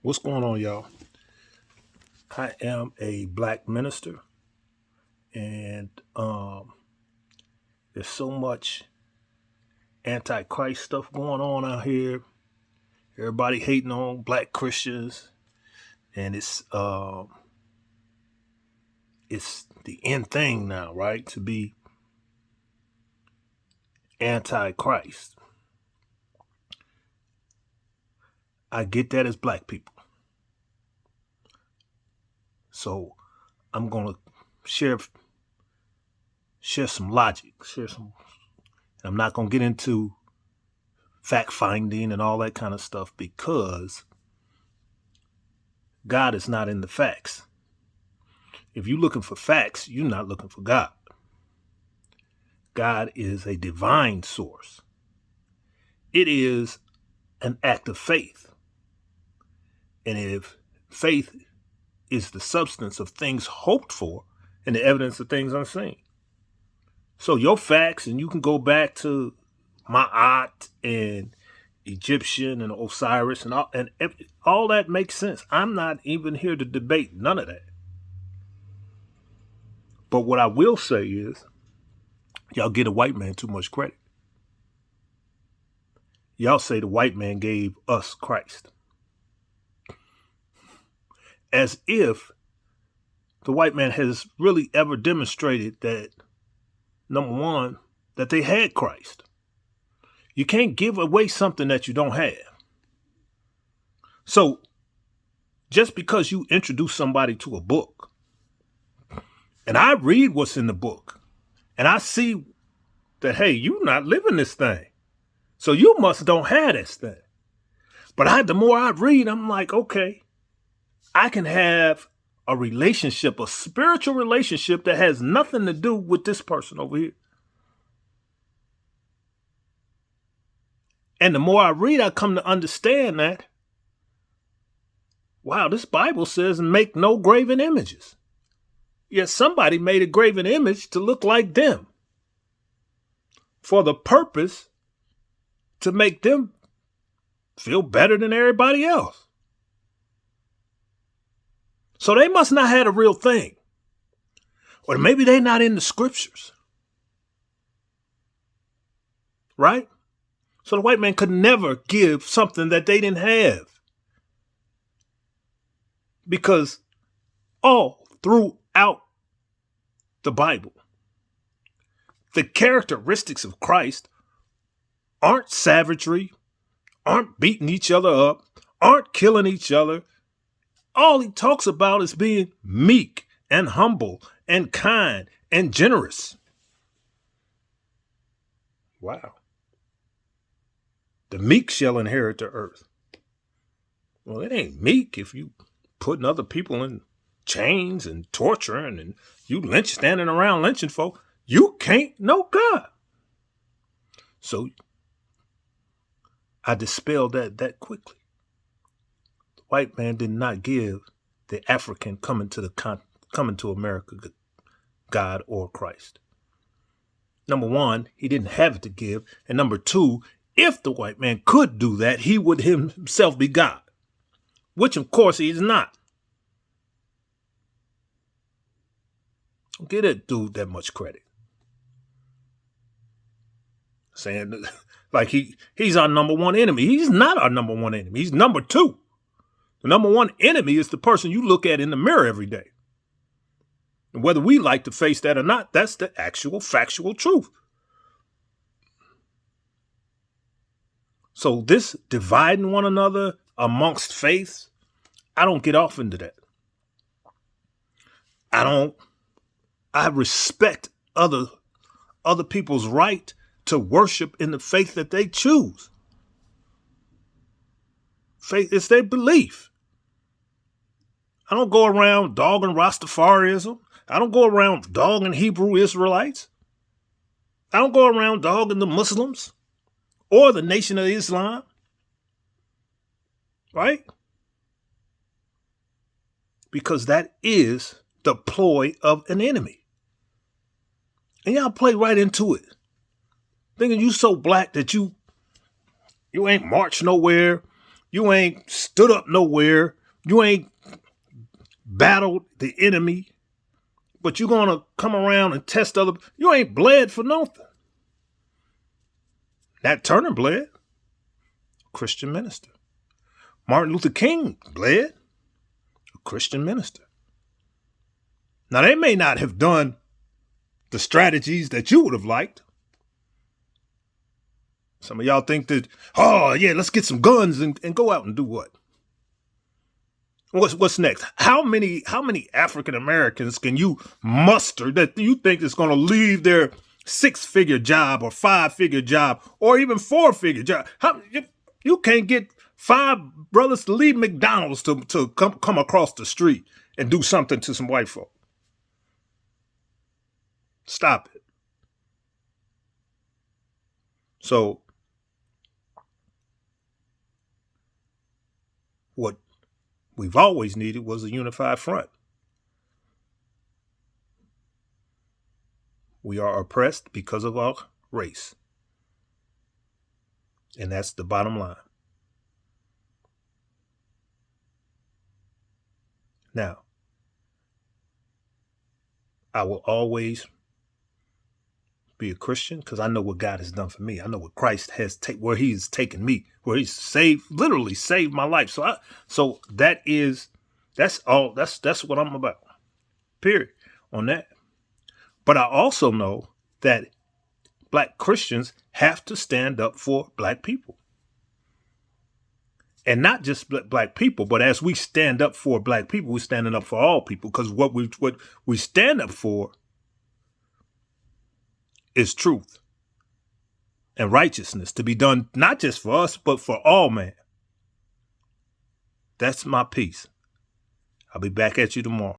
What's going on, y'all? I am a black minister, and there's so much antichrist stuff going on out here. Everybody hating on black Christians, and it's the end thing now, right? To be antichrist. I get that as black people, so I'm gonna share some logic, I'm not gonna get into fact finding and all that kind of stuff because God is not in the facts. If you're looking for facts, you're not looking for God. God is a divine source. It is an act of faith. And if faith is the substance of things hoped for and the evidence of things unseen. So your facts, and you can go back to Ma'at and Egyptian and Osiris and all that makes sense. I'm not even here to debate none of that. But what I will say is, y'all give a white man too much credit. Y'all say the white man gave us Christ. As if the white man has really ever demonstrated that, number one, that they had Christ. You can't give away something that you don't have. So just because you introduce somebody to a book, and I read what's in the book, and I see that, hey, you're not living this thing. So you must don't have this thing. But the more I read, I'm like, okay, I can have a relationship, a spiritual relationship that has nothing to do with this person over here. And the more I read, I come to understand that, wow, this Bible says make no graven images. Yet somebody made a graven image to look like them for the purpose to make them feel better than everybody else. So they must not have a real thing. Or maybe they're not in the scriptures. Right? So the white man could never give something that they didn't have. Because all throughout the Bible, the characteristics of Christ aren't savagery, aren't beating each other up, aren't killing each other. All he talks about is being meek and humble and kind and generous. Wow. The meek shall inherit the earth. Well, it ain't meek if you putting other people in chains and torturing and you standing around lynching folk. You can't know God. So I dispelled that quickly. The white man did not give the African coming to America God or Christ. Number one, he didn't have it to give. And number two, if the white man could do that, he would himself be God, which of course he is not. Don't give that dude that much credit. Saying like he's our number one enemy. He's not our number one enemy. He's number two. The number one enemy is the person you look at in the mirror every day. And whether we like to face that or not, that's the actual factual truth. So this dividing one another amongst faiths, I don't get off into that. I respect other people's right to worship in the faith that they choose. Faith is their belief. I don't go around dogging Rastafarianism. I don't go around dogging Hebrew Israelites. I don't go around dogging the Muslims or the Nation of Islam. Right? Because that is the ploy of an enemy. And y'all play right into it. Thinking you so black that you ain't march nowhere. You ain't stood up nowhere. You ain't battled the enemy. But you're going to come around and test other. You ain't bled for nothing. Nat Turner bled. Christian minister. Martin Luther King bled. A Christian minister. Now, they may not have done the strategies that you would have liked. Some of y'all think that, oh, yeah, let's get some guns and go out and do what? What's next? How many African Americans can you muster that you think is going to leave their 6-figure job or 5-figure job or even 4-figure job? You can't get 5 brothers to leave McDonald's to come across the street and do something to some white folk. Stop it. So what we've always needed was a unified front. We are oppressed because of our race. And that's the bottom line. Now, I will always be a Christian because I know what God has done for me. I know what Christ has where he has taken me, where he's literally saved my life. So that's what I'm about. Period. On that. But I also know that Black Christians have to stand up for Black people. And not just Black people, but as we stand up for Black people, we're standing up for all people. Because what we stand up for is truth and righteousness to be done not just for us, but for all man. That's my piece. I'll be back at you tomorrow.